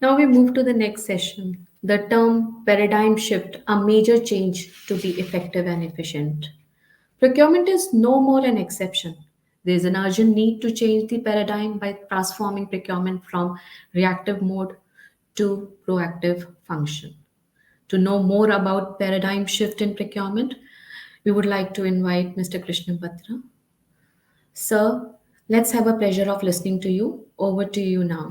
Now we move to the next session. The term paradigm shift, a major change to be effective and efficient. Procurement is no more an exception. There is an urgent need to change the paradigm by transforming procurement from reactive mode to proactive function. To know more about paradigm shift in procurement, we would like to invite Mr. Krishna Batra. Sir, let's have a pleasure of listening to you. Over to you now.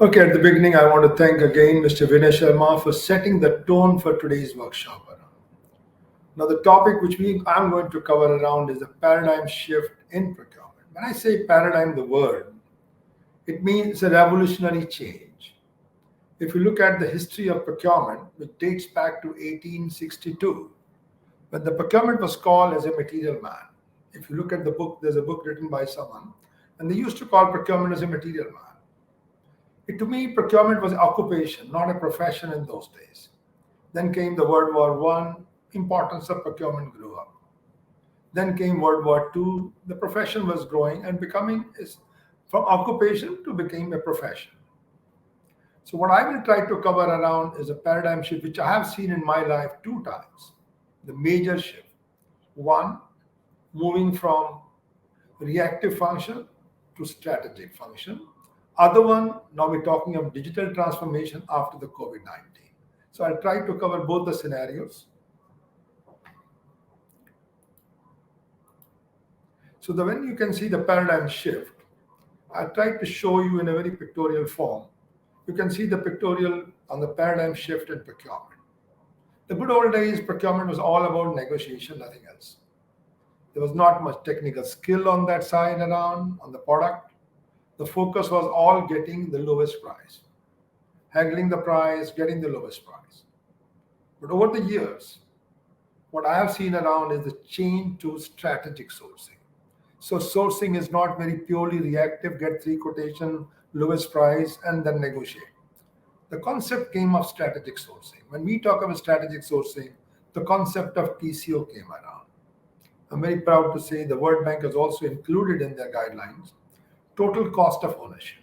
Okay, at the beginning, I want to thank again Mr. Vinay Sharma for setting the tone for today's workshop. Now, the topic I'm going to cover around is the paradigm shift in procurement. When I say paradigm, the word, it means a revolutionary change. If you look at the history of procurement, which dates back to 1862, when the procurement was called as a material man. If you look at the book, there's a book written by someone, and they used to call procurement as a material man. To me, procurement was an occupation, not a profession in those days. Then came the World War One, importance of procurement grew up. Then came World War II, the profession was growing and becoming from occupation to became a profession. So what I will try to cover around is a paradigm shift, which I have seen in my life two times. The major shift. One, moving from reactive function to strategic function. Other one, now we're talking of digital transformation after the COVID-19. So I'll try to cover both the scenarios. So when you can see the paradigm shift, I tried to show you in a very pictorial form. You can see the pictorial on the paradigm shift in procurement. The good old days, procurement was all about negotiation, nothing else. There was not much technical skill on that side around, on the product. The focus was all getting the lowest price, haggling the price, getting the lowest price. But over the years, what I have seen around is the change to strategic sourcing. So sourcing is not very purely reactive, get three quotation, lowest price, and then negotiate. The concept came of strategic sourcing. When we talk about strategic sourcing, the concept of TCO came around. I'm very proud to say the World Bank has also included in their guidelines total cost of ownership.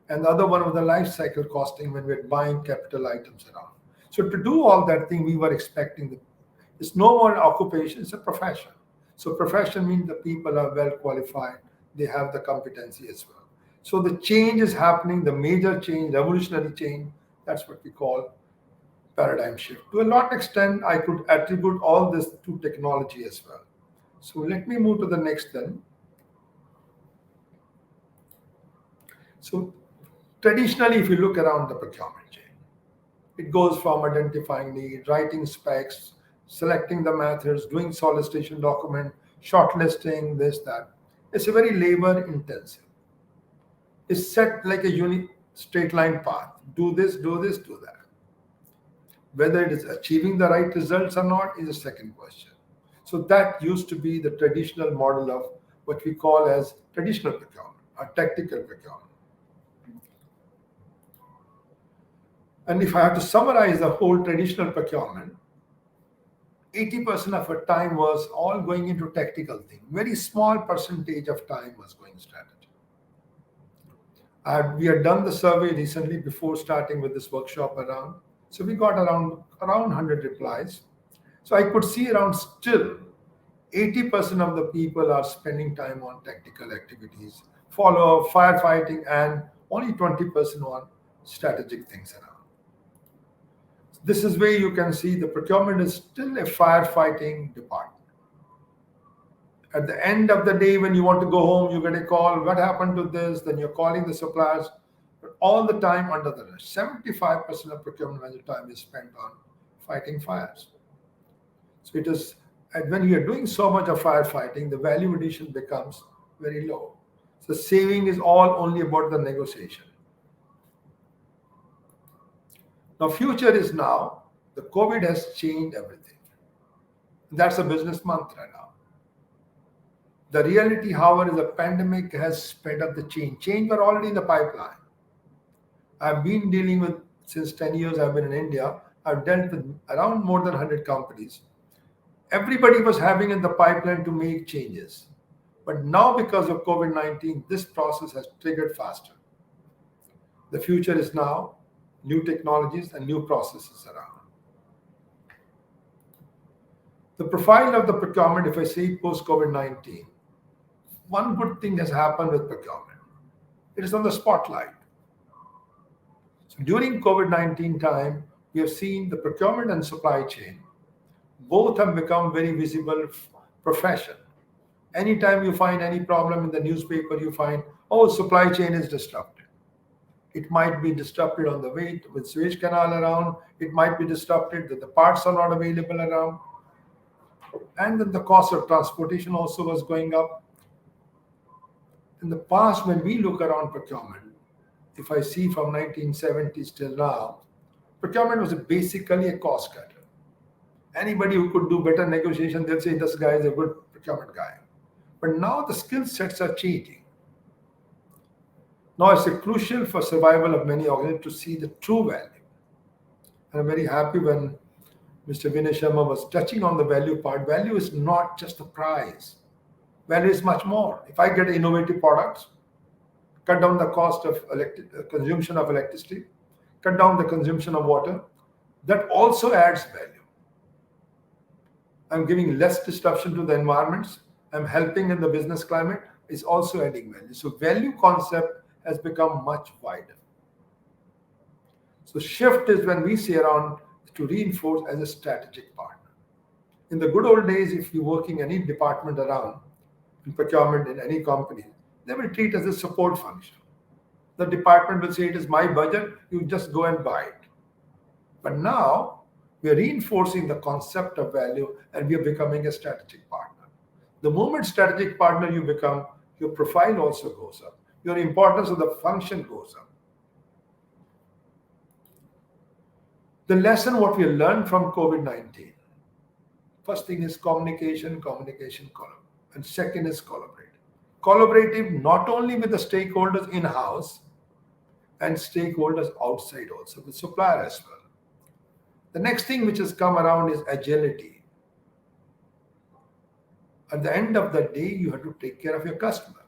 And the other one was the life cycle costing when we're buying capital items around. So to do all that thing, we were expecting it's no more an occupation, it's a profession. So profession means the people are well qualified, they have the competency as well. So the change is happening, the major change, revolutionary change, that's what we call paradigm shift. To a lot extent, I could attribute all this to technology as well. So let me move to the next then. So traditionally, if you look around the procurement chain, it goes from identifying need, writing specs, selecting the methods, doing solicitation document, shortlisting, this, that. It's a very labor intensive. It's set like a unique straight line path. Do this, do this, do that. Whether it is achieving the right results or not is a second question. So that used to be the traditional model of what we call as traditional procurement or tactical procurement. And if I have to summarize the whole traditional procurement, 80% of our time was all going into tactical thing. Very small percentage of time was going strategy. We had done the survey recently before starting with this workshop around. So we got around 100 replies. So I could see around still 80% of the people are spending time on tactical activities, follow-up, firefighting, and only 20% on strategic things around. This is where you can see the procurement is still a firefighting department. At the end of the day, when you want to go home, you get a call, what happened to this? Then you're calling the suppliers. But all the time under the rush, 75% of procurement manager time is spent on fighting fires. So it is, and when you're doing so much of firefighting, the value addition becomes very low. So saving is all only about the negotiation. Now, future is now. The COVID has changed everything. That's a business mantra now. The reality, however, is the pandemic has sped up the change. Change were already in the pipeline. I've been dealing with, since 10 years I've been in India, I've dealt with around more than 100 companies. Everybody was having in the pipeline to make changes. But now, because of COVID-19, this process has triggered faster. The future is now new technologies and new processes around. The profile of the procurement, if I say post-COVID-19, one good thing has happened with procurement. It is on the spotlight. So during COVID-19 time, we have seen the procurement and supply chain. Both have become very visible profession. Anytime you find any problem in the newspaper, you find, oh, supply chain is disrupted. It might be disrupted on the way with Suez Canal around. It might be disrupted that the parts are not available around. And then the cost of transportation also was going up. In the past, when we look around procurement, if I see from 1970s till now, procurement was basically a cost cutter. Anybody who could do better negotiation, they'll say this guy is a good procurement guy. But now the skill sets are changing. Now it's crucial for survival of many organizations to see the true value. And I'm very happy when Mr. Vinay Sharma was touching on the value part. Value is not just the price. Value is much more. If I get innovative products, cut down the cost of consumption of electricity, cut down the consumption of water, that also adds value. I'm giving less disruption to the environments. I'm helping in the business climate. Is also adding value. So value concept has become much wider. So shift is when we say around to reinforce as a strategic partner. In the good old days, if you're working any department around in procurement in any company, they will treat as a support function. The department will say it is my budget, you just go and buy it. But now we are reinforcing the concept of value and we are becoming a strategic partner. The moment strategic partner you become, your profile also goes up. Your importance of the function goes up. The lesson what we learned from COVID-19, first thing is communication, and second is collaborative. Collaborative not only with the stakeholders in-house and stakeholders outside also, with supplier as well. The next thing which has come around is agility. At the end of the day, you have to take care of your customer.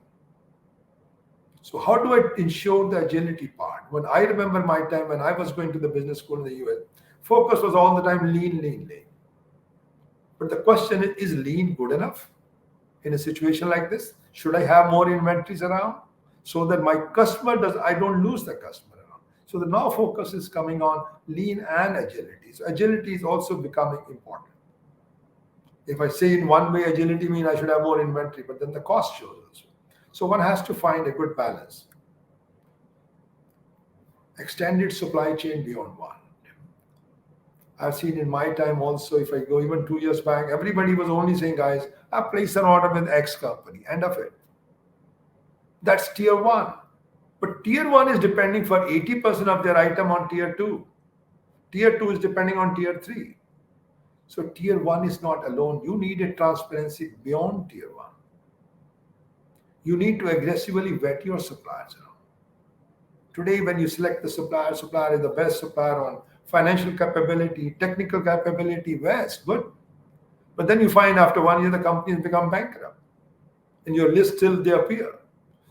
So how do I ensure the agility part? When I remember my time when I was going to the business school in the US, focus was all the time lean. But the question is lean good enough in a situation like this? Should I have more inventories around so that my customer I don't lose the customer around? So the now focus is coming on lean and agility. So agility is also becoming important. If I say in one way agility means I should have more inventory, but then the cost shows also. So one has to find a good balance. Extended supply chain beyond one. I've seen in my time also, if I go even 2 years back, everybody was only saying, guys, I place an order with X company, end of it. That's tier one. But tier one is depending for 80% of their item on tier two. Tier two is depending on tier three. So tier one is not alone. You need a transparency beyond tier one. You need to aggressively vet your suppliers. Today, when you select the supplier is the best supplier on financial capability, technical capability, best, good. But then you find after 1 year, the company has become bankrupt. In your list till they appear.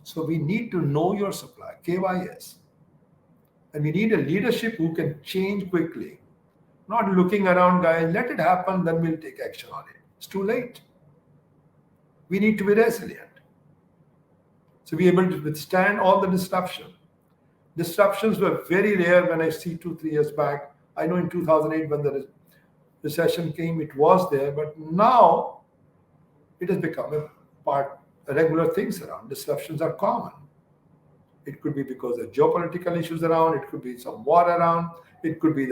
So we need to know your supplier, KYS. And we need a leadership who can change quickly. Not looking around, guys, let it happen, then we'll take action on it. It's too late. We need to be resilient. So be able to withstand all the disruption. Disruptions were very rare when I see 2-3 years back. I know in 2008 when the recession came, it was there, but now it has become a regular things around. Disruptions are common. It could be because of geopolitical issues around, it could be some war around, it could be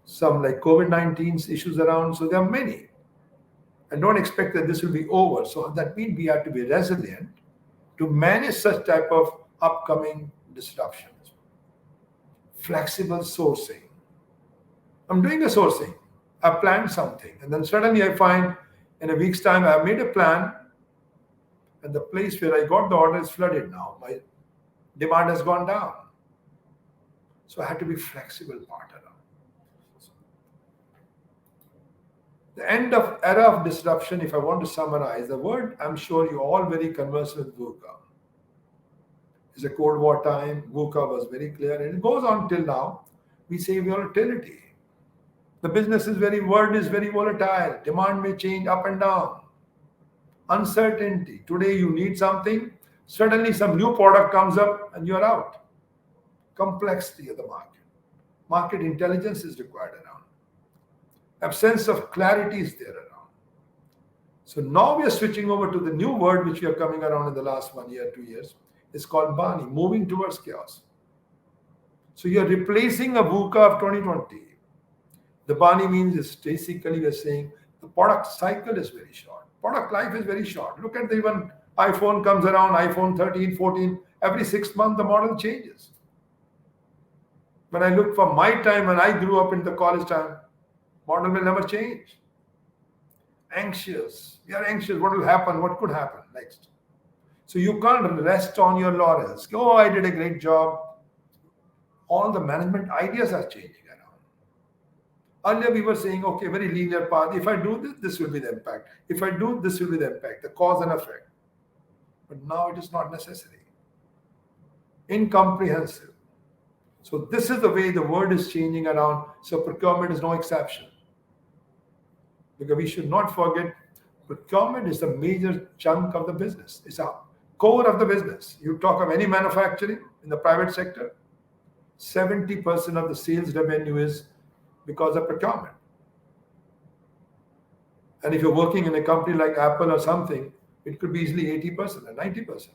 some like COVID-19 issues around. So there are many. And don't expect that this will be over. So that means we have to be resilient to manage such type of upcoming disruptions. Flexible sourcing. I'm doing a sourcing. I planned something. And then suddenly I find in a week's time, I've made a plan and the place where I got the order is flooded now. My demand has gone down. So I had to be flexible partner. The end of era of disruption, if I want to summarize, the word I'm sure you all very conversant with VUCA. It's a Cold War time, VUCA was very clear, and it goes on till now. We say volatility. The business is word is very volatile. Demand may change up and down. Uncertainty. Today you need something, suddenly some new product comes up and you're out. Complexity of the market. Market intelligence is required around. Absence of clarity is there around. So now we are switching over to the new word which we are coming around in the last 1 year, 2 years. It's called Bani, moving towards chaos. So you're replacing a VUCA of 2020. The Bani means is basically we're saying the product cycle is very short. Product life is very short. Look at even iPhone comes around, iPhone 13, 14, every 6 months the model changes. When I look for my time when I grew up in the college time, model will never change. Anxious. We are anxious. What will happen? What could happen next? So you can't rest on your laurels. Oh, I did a great job. All the management ideas are changing around. Earlier we were saying, okay, very linear path. If I do this, this will be the impact. If I do, this will be the impact, the cause and effect. But now it is not necessary. Incomprehensive. So this is the way the word is changing around. So procurement is no exception. Because we should not forget, procurement is a major chunk of the business. It's a core of the business. You talk of any manufacturing in the private sector, 70% of the sales revenue is because of procurement. And if you're working in a company like Apple or something, it could be easily 80% or 90%.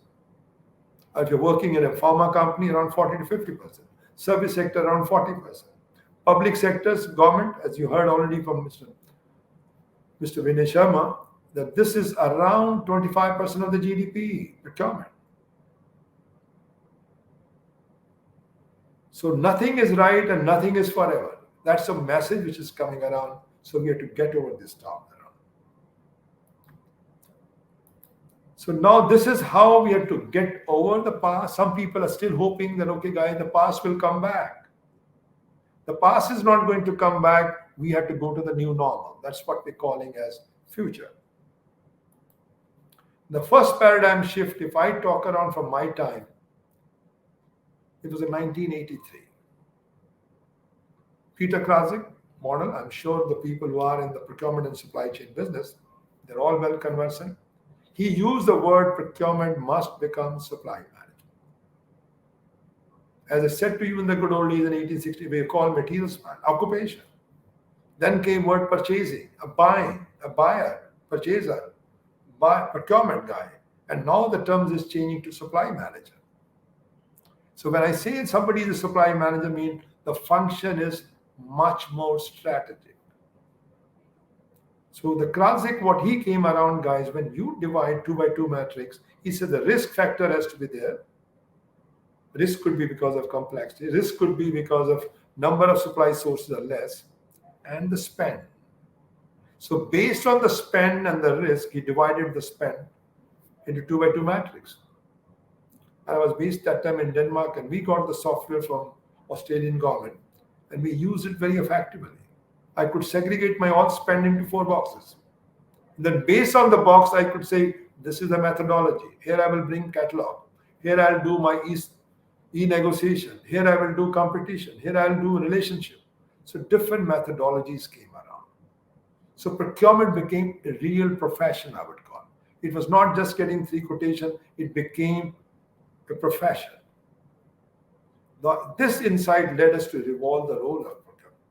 Or if you're working in a pharma company, around 40 to 50%. Service sector, around 40%. Public sectors, government, as you heard already from Mr. Vinay Sharma, that this is around 25% of the GDP, procurement. So nothing is right and nothing is forever. That's a message which is coming around. So we have to get over this top around. So now this is how we have to get over the past. Some people are still hoping that, okay, guys, the past will come back. The past is not going to come back. We have to go to the new normal. That's what we're calling as future. The first paradigm shift, if I talk around from my time, it was in 1983. Peter Krasik model, I'm sure the people who are in the procurement and supply chain business, they're all well conversant. He used the word procurement must become supply management. As I said to you in the good old days in 1860, we call materials man, occupation. Then came word purchasing, a buying, a buyer, purchaser, procurement guy. And now the terms is changing to supply manager. So when I say somebody is a supply manager, mean the function is much more strategic. So the Krasik, what he came around, guys, when you divide 2 by 2 matrix, he said the risk factor has to be there. Risk could be because of complexity. Risk could be because of number of supply sources are less, and the spend. So based on the spend and the risk, he divided the spend into 2 by 2 matrix. I was based that time in Denmark, and we got the software from Australian government, and we used it very effectively. I could segregate my all spend into 4 boxes. Then based on the box, I could say, this is the methodology. Here I will bring catalog. Here I'll do my e-negotiation. Here I will do competition. Here I'll do relationship. So different methodologies came around. So procurement became a real profession, I would call it. It was not just getting 3 quotations, it became a profession. This insight led us to revolve the role of procurement.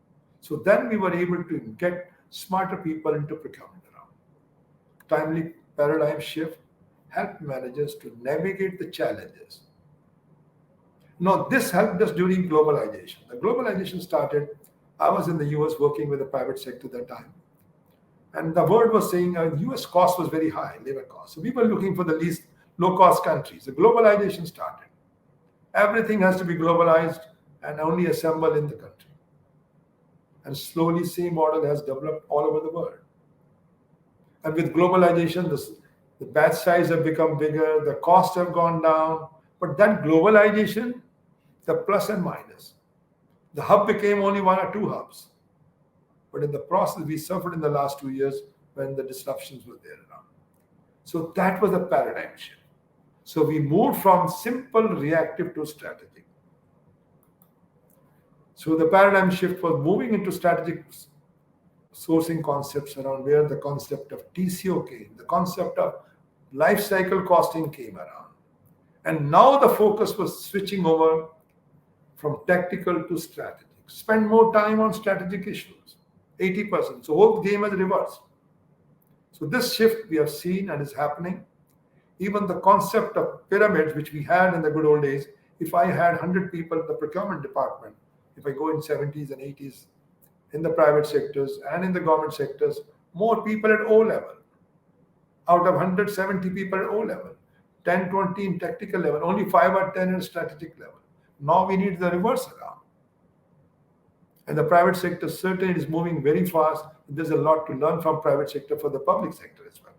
So then we were able to get smarter people into procurement around. Timely paradigm shift helped managers to navigate the challenges. Now, this helped us during globalization. The globalization started, I was in the US working with the private sector at that time. And the word was saying US cost was very high, labor cost. So we were looking for the least low-cost countries. The globalization started. Everything has to be globalized and only assembled in the country. And slowly, same model has developed all over the world. And with globalization, the batch size have become bigger, the costs have gone down. But that globalization, the plus and minus. The hub became only 1 or 2 hubs. but in the process, we suffered in the last 2 years when the disruptions were there around. So that was a paradigm shift. So we moved from simple reactive to strategic. So the paradigm shift was moving into strategic sourcing concepts around where the concept of TCO came, the concept of life cycle costing came around. And now the focus was switching over from tactical to strategic. Spend more time on strategic issues, 80%. So whole game has reversed. So this shift we have seen and is happening. Even the concept of pyramids, which we had in the good old days, if I had 100 people in the procurement department, if I go in 70s and 80s, in the private sectors and in the government sectors, more people at O level. Out of 170 people at O level, 10, 20 in tactical level, only 5 or 10 in strategic level. Now we need the reverse around. And the private sector certainly is moving very fast. There's a lot to learn from private sector for the public sector as well.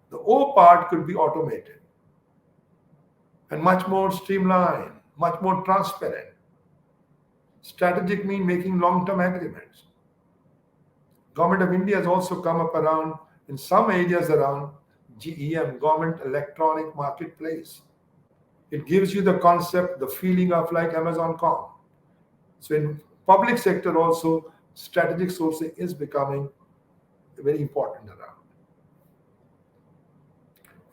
The O part could be automated and much more streamlined, much more transparent. Strategic means making long-term agreements. Government of India has also come up around in some areas around GEM, Government Electronic Marketplace. It gives you the concept, the feeling of like Amazon.com. So in public sector also, strategic sourcing is becoming very important around.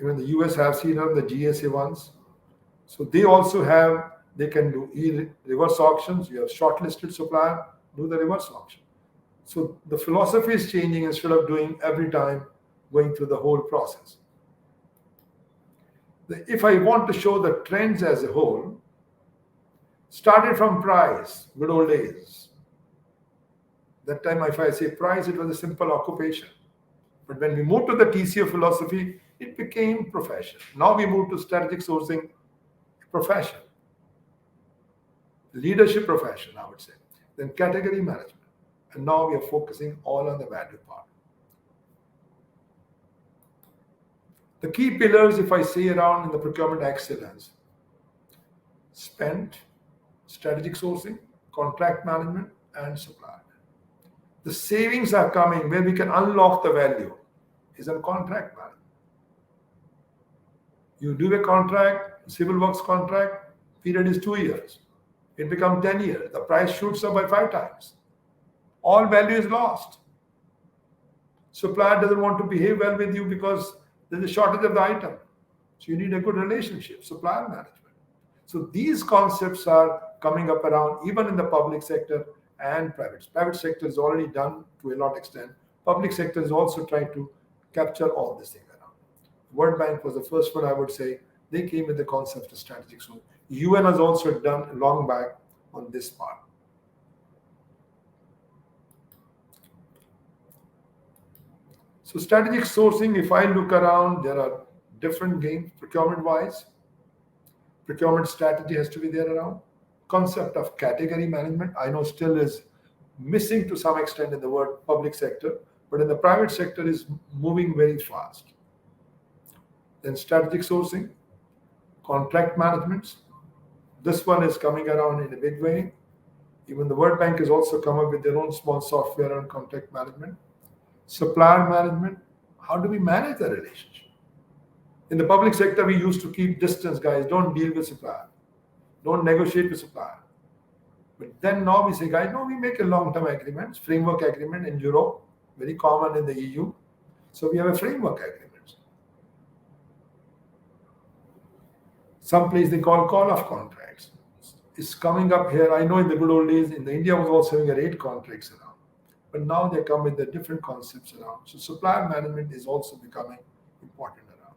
Even the US have seen on the GSA ones. So they also have, they can do reverse auctions. You have shortlisted supplier, do the reverse auction. So the philosophy is changing instead of doing every time going through the whole process. If I want to show the trends as a whole, started from price, good old days. That time, if I say price, it was a simple occupation. But when we moved to the TCO philosophy, it became profession. Now we move to strategic sourcing, profession. Leadership profession, I would say. Then category management. And now we are focusing all on the value part. The key pillars, if I say around in the procurement excellence, spend, strategic sourcing, contract management, and supply. The savings are coming where we can unlock the value is on contract management. You do a contract, civil works contract, period is 2 years. It becomes 10 years. The price shoots up by 5 times. All value is lost. Supplier doesn't want to behave well with you because there's a shortage of the item. So you need a good relationship, supplier management. So these concepts are coming up around even in the public sector and private. Private sector is already done to a lot extent. Public sector is also trying to capture all this thing around. World Bank was the first one, I would say. They came with the concept of strategic sourcing. UN has also done long back on this part. So strategic sourcing, if I look around, there are different games procurement-wise. Procurement strategy has to be there around. Concept of category management, I know still is missing to some extent in the word public sector, but in the private sector is moving very fast. Then strategic sourcing, contract management. This one is coming around in a big way. Even the World Bank has also come up with their own small software on contract management. Supplier management, how do we manage the relationship? In the public sector, we used to keep distance, guys, don't deal with supplier. Don't negotiate with supplier. But then now we say, guys, no, we make a long-term agreement, framework agreement in Europe, very common in the EU. So we have a framework agreement. Some place they call call-off contracts. It's coming up here. I know in the good old days, in the India was also having a rate contracts around. But now they come with the different concepts around. So supplier management is also becoming important around.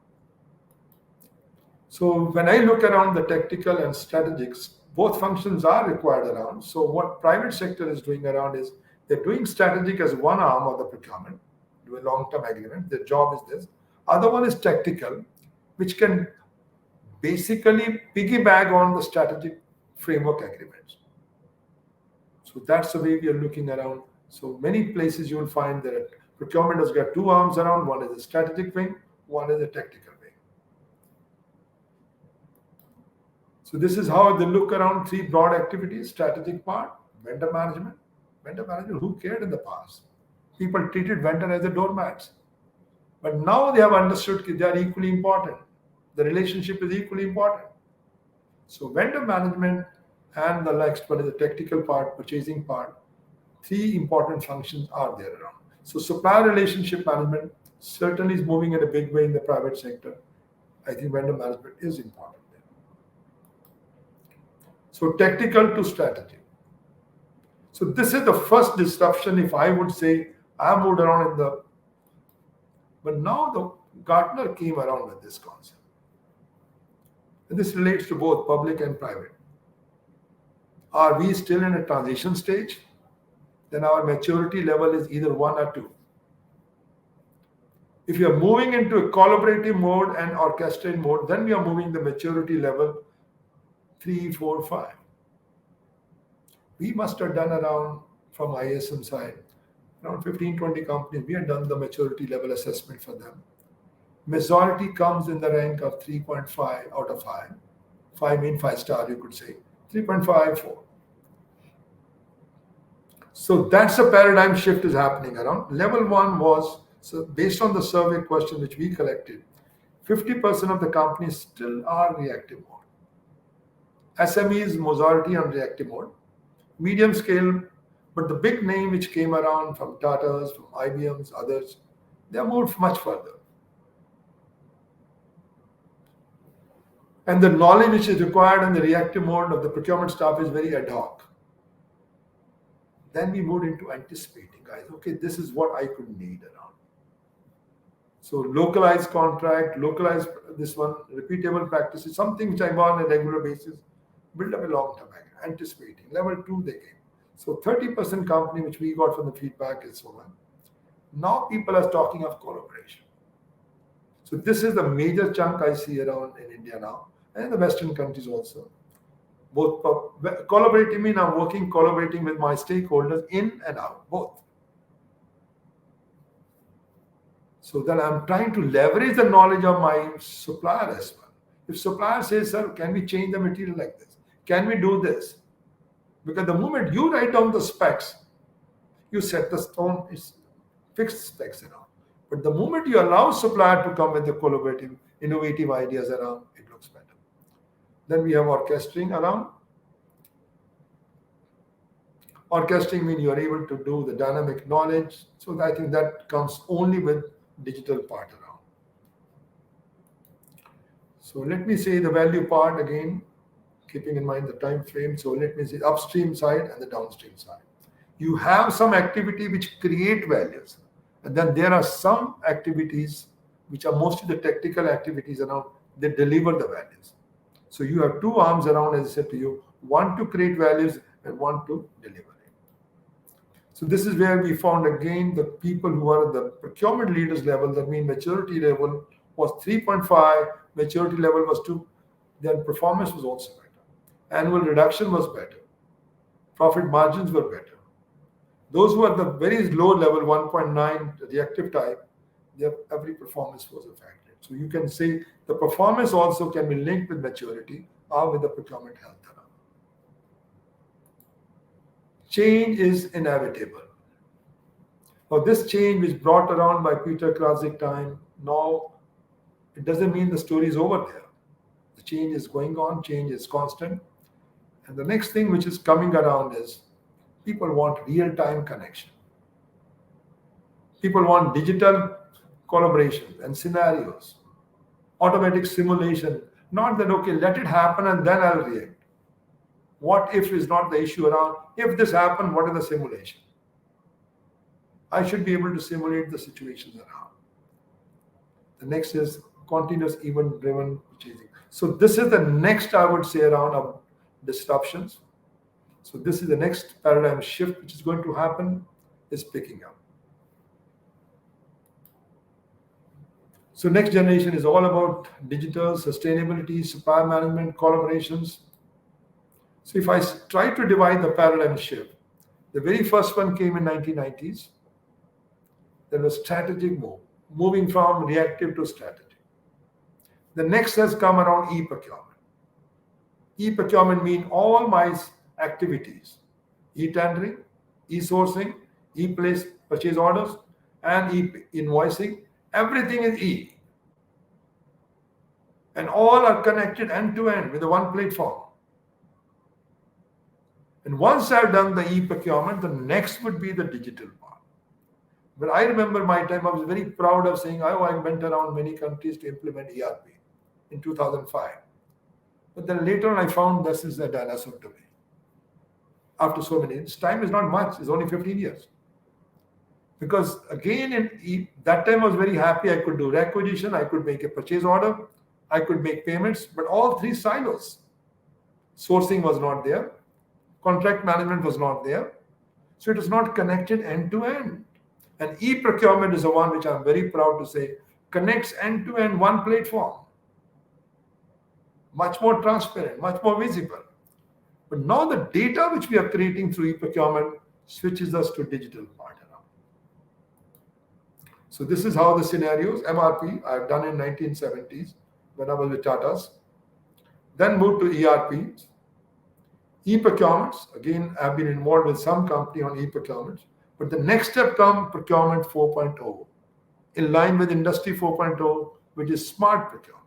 So when I look around the tactical and strategics, both functions are required around. So what private sector is doing around is they're doing strategic as one arm of the procurement, do a long-term agreement. Their job is this. Other one is tactical, which can basically piggyback on the strategic framework agreements. So that's the way we are looking around. So many places you will find that procurement has got 2 arms around. One is a strategic wing, one is a tactical wing. So this is how they look around 3 broad activities: strategic part, vendor management. Vendor management, who cared in the past? People treated vendor as a doormats. But now they have understood that they are equally important. The relationship is equally important. So vendor management and the next one is the technical part, purchasing part. Three important functions are there around. So supplier relationship management certainly is moving in a big way in the private sector. I think vendor management is important there. So technical to strategy. So this is the first disruption, if I would say. I moved around in the, but now the Gartner came around with this concept. And this relates to both public and private. Are we still in a transition stage? Then our maturity level is either 1 or 2. If you are moving into a collaborative mode and orchestrated mode, then we are moving the maturity level 3, 4, 5. We must have done around, from ISM side, around 15, 20 companies, we have done the maturity level assessment for them. Majority comes in the rank of 3.5 out of 5. 5 mean 5 star, you could say. 3.5, 4. So that's a paradigm shift is happening around. Level 1 was, so based on the survey question which we collected, 50% of the companies still are reactive mode. SMEs, majority on reactive mode. Medium scale, but the big name which came around from Tata's, from IBM's, others, they have moved much further. And the knowledge which is required in the reactive mode of the procurement staff is very ad hoc. Then we moved into anticipating, guys. Okay, this is what I could need around. So localized contract, localized this one, repeatable practices, something which I want on a regular basis, build up a long-term anticipating. Level 2 they came. So 30% company which we got from the feedback is so on. Now people are talking of collaboration. So this is the major chunk I see around in India now, and in the Western countries also. Both collaborating mean I'm collaborating with my stakeholders in and out, both. So then I'm trying to leverage the knowledge of my supplier as well. If supplier says, sir, can we change the material like this? Can we do this? Because the moment you write down the specs, you set the stone, it's fixed specs around. But the moment you allow supplier to come with the collaborative, innovative ideas around, it looks better. Then we have orchestrating around. Orchestrating means you are able to do the dynamic knowledge. So I think that comes only with digital part around. So let me say the value part again, keeping in mind the time frame. So let me say upstream side and the downstream side. You have some activity which create values. And then there are some activities which are mostly the technical activities around, they deliver the values. So you have two arms around, as I said to you, one to create values and one to deliver it. So this is where we found again the people who are at the procurement leaders level, that means maturity level was 3.5, maturity level was 2, then performance was also better. Annual reduction was better. Profit margins were better. Those who are at the very low level, 1.9 reactive type, their every performance was affected. So you can say the performance also can be linked with maturity or with the procurement health. Change is inevitable. Now this change was brought around by Peter Krasik time. Now it doesn't mean the story is over there. The change is going on, change is constant. And the next thing which is coming around is people want real-time connection. People want digital collaboration and scenarios, automatic simulation. Not that, okay, let it happen and then I'll react. What if is not the issue around. If this happened, what is the simulation? I should be able to simulate the situations around. The next is continuous event-driven purchasing. So this is the next, I would say, around of disruptions. So this is the next paradigm shift which is going to happen, is picking up. So next generation is all about digital, sustainability, supplier management, collaborations. So if I try to divide the paradigm shift, the very first one came in 1990s. There was strategic move, moving from reactive to strategic. The next has come around e-procurement. E-procurement means all my activities, e-tendering, e-sourcing, e-place, purchase orders and e-invoicing. Everything is E. And all are connected end to end with the one platform. And once I've done the e-procurement, the next would be the digital part. But I remember my time, I was very proud of saying, oh, I went around many countries to implement ERP in 2005. But then later on, I found this is a dinosaur to me. After so many years, time is not much, it's only 15 years. Because again, that time I was very happy. I could do requisition, I could make a purchase order, I could make payments, but all three silos. Sourcing was not there, contract management was not there, so it is not connected end to end. And e-procurement is the one which I'm very proud to say connects end to end, one platform. Much more transparent, much more visible. But now the data which we are creating through e-procurement switches us to digital part. So this is how the scenarios, MRP, I've done in 1970s when I was with Tata's. Then moved to ERPs. E-procurements, again, I've been involved with some company on e-procurements. But the next step comes procurement 4.0, in line with industry 4.0, which is smart procurement.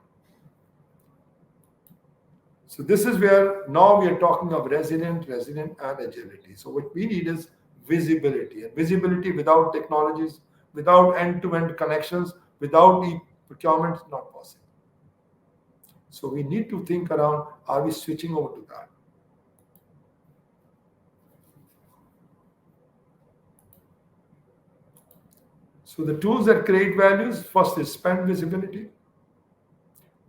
So this is where now we are talking of resilient, and agility. So what we need is visibility. And visibility without technologies, without end-to-end connections, without e-procurement, is not possible. So we need to think around, are we switching over to that? So the tools that create values, first is spend visibility,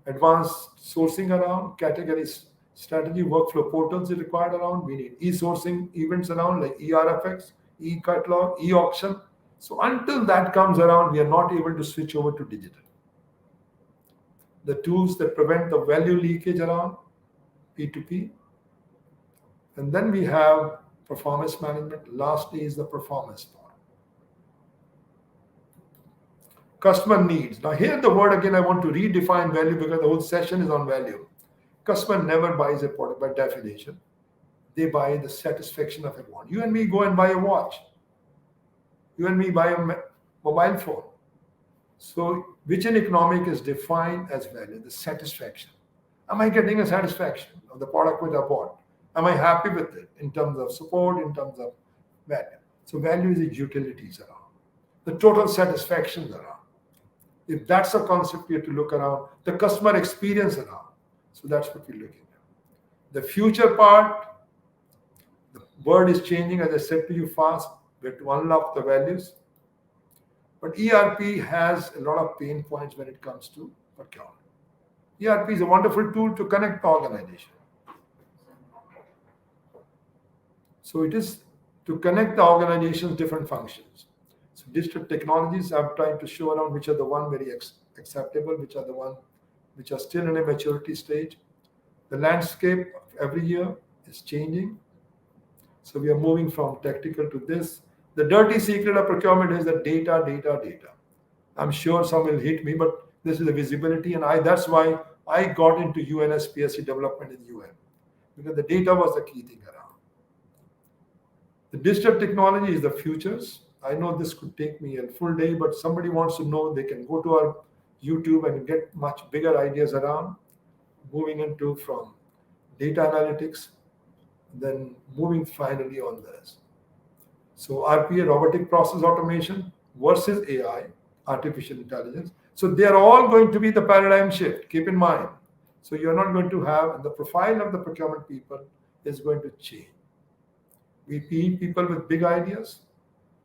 advanced sourcing around, categories, strategy, workflow portals is required around. We need e-sourcing events around like ERFX, e-catalog, e-auction. So until that comes around, we are not able to switch over to digital. The tools that prevent the value leakage around, P2P. And then we have performance management. Lastly is the performance part. Customer needs. Now here the word again, I want to redefine value because the whole session is on value. Customer never buys a product by definition. They buy the satisfaction of a want. You and me go and buy a watch. You and me buy a mobile phone. So which in economic is defined as value, the satisfaction. Am I getting a satisfaction of the product which I bought? Am I happy with it in terms of support, in terms of value? So value is the utilities around, the total satisfaction around. If that's a concept we have to look around, the customer experience around. So that's what we're looking at. The future part, the world is changing, as I said to you fast. We have to unlock the values. But ERP has a lot of pain points when it comes to procurement. ERP is a wonderful tool to connect the organization. So it is to connect the organization's different functions. So digital technologies, I'm trying to show around which are the one very acceptable, which are the one which are still in a maturity stage. The landscape every year is changing. So we are moving from tactical to this. The dirty secret of procurement is the data, data, data. I'm sure some will hit me, but this is the visibility, and that's why I got into UNSPSC development in UN, because the data was the key thing around. The digital technology is the futures. I know this could take me a full day, but somebody wants to know, they can go to our YouTube and get much bigger ideas around, moving into from data analytics, then moving finally on this. So RPA, robotic process automation versus AI, artificial intelligence. So they are all going to be the paradigm shift, keep in mind. So you're not going to have, the profile of the procurement people is going to change. We need people with big ideas,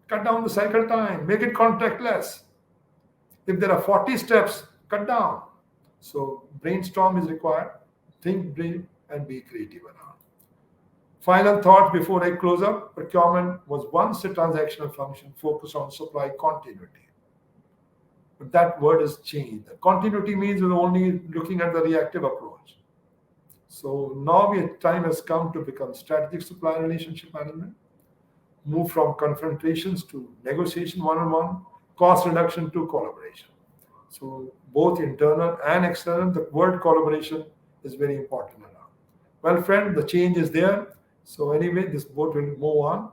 cut down the cycle time, make it contactless. If there are 40 steps, cut down. So brainstorm is required, think big and be creative around. Final thought before I close up, procurement was once a transactional function focused on supply continuity. But that word has changed. The continuity means we're only looking at the reactive approach. So now time has come to become strategic supply relationship management, move from confrontations to negotiation one-on-one, cost reduction to collaboration. So both internal and external, the word collaboration is very important around. Well, friend, the change is there. So anyway, this boat will move on.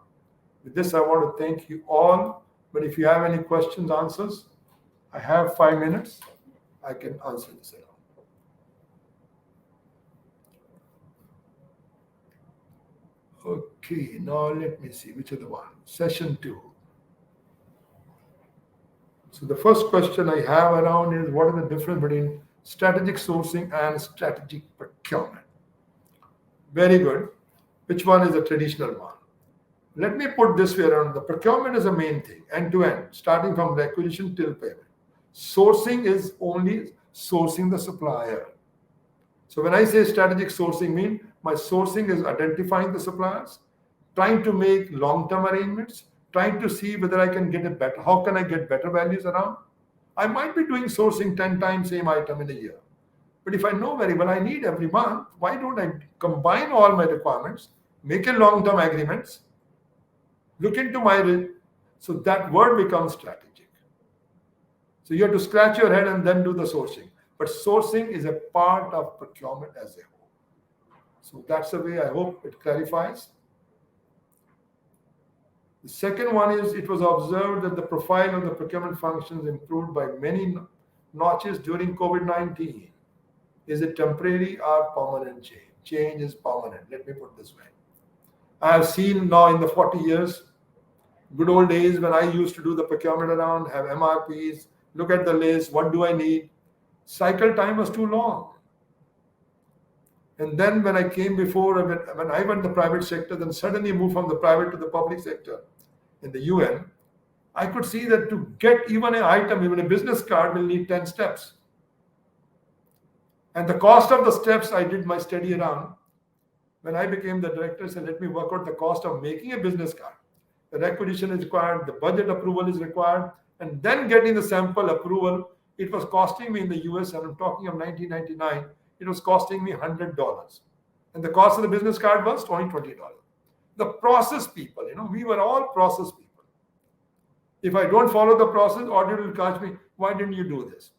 With this, I want to thank you all But if you have any questions, answers, I have 5 minutes. I can answer this around. Okay, now let me see which are the one. Session 2. So the first question I have around is what is the difference between strategic sourcing and strategic procurement? Very good. Which one is the traditional one? Let me put this way around. The procurement is the main thing, end to end, starting from acquisition till payment. Sourcing is only sourcing the supplier. So when I say strategic sourcing, mean my sourcing is identifying the suppliers, trying to make long-term arrangements, trying to see whether I can get it better. How can I get better values around? I might be doing sourcing 10 times same item in a year. But if I know very well I need every month, why don't I combine all my requirements, make a long-term agreements, look into my, so that word becomes strategic. So you have to scratch your head and then do the sourcing. But sourcing is a part of procurement as a whole. So that's the way I hope it clarifies. The second one is it was observed that the profile of the procurement functions improved by many notches during COVID-19. Is it temporary or permanent change? Change is permanent. Let me put it this way. I have seen now in the 40 years, good old days when I used to do the procurement around, have MRPs, look at the list, what do I need? Cycle time was too long. And then when I came before, when I went to the private sector, then suddenly moved from the private to the public sector in the UN, I could see that to get even an item, even a business card will need 10 steps. And the cost of the steps, I did my study around. When I became the director, I said, let me work out the cost of making a business card. The requisition is required, the budget approval is required, and then getting the sample approval. It was costing me in the US, and I'm talking of 1999, it was costing me $100. And the cost of the business card was only $20. The process people, we were all process people. If I don't follow the process, auditor will catch me, why didn't you do this?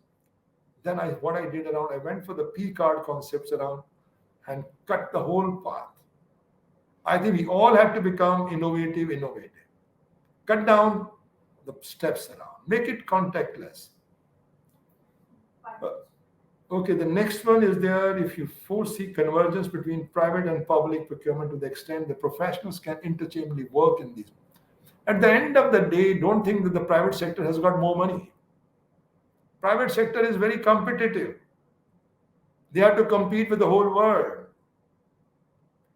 Then what I did around, I went for the P card concepts around and cut the whole path. I think we all have to become innovative. Cut down the steps around, make it contactless. Okay, the next one is there. If you foresee convergence between private and public procurement to the extent the professionals can interchangeably work in these. At the end of the day, don't think that the private sector has got more money. Private sector is very competitive. They have to compete with the whole world.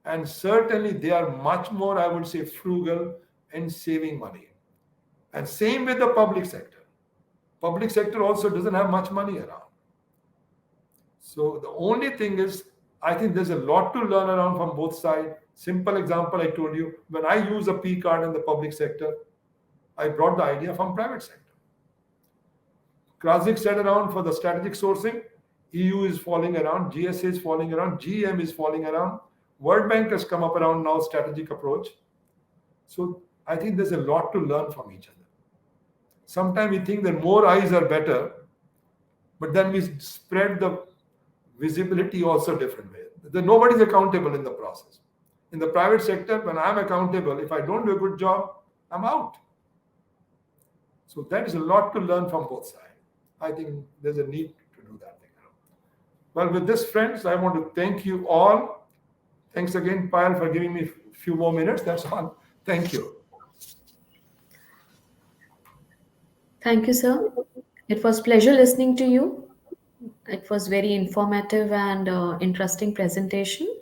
And certainly they are much more, I would say, frugal in saving money. And same with the public sector. Public sector also doesn't have much money around. So the only thing is, I think there's a lot to learn around from both sides. Simple example I told you, when I use a P card in the public sector, I brought the idea from private sector. Krasik said around for the strategic sourcing, EU is falling around, GSA is falling around, GM is falling around, World Bank has come up around now, strategic approach. So I think there's a lot to learn from each other. Sometimes we think that more eyes are better, but then we spread the visibility also different way. Nobody's accountable in the process. In the private sector, when I'm accountable, if I don't do a good job, I'm out. So that is a lot to learn from both sides. I think there's a need to do that thing. Well, with this, friends, I want to thank you all. Thanks again, Payal, for giving me a few more minutes. That's all. Thank you. Thank you, sir. It was pleasure listening to you. It was very informative and interesting presentation.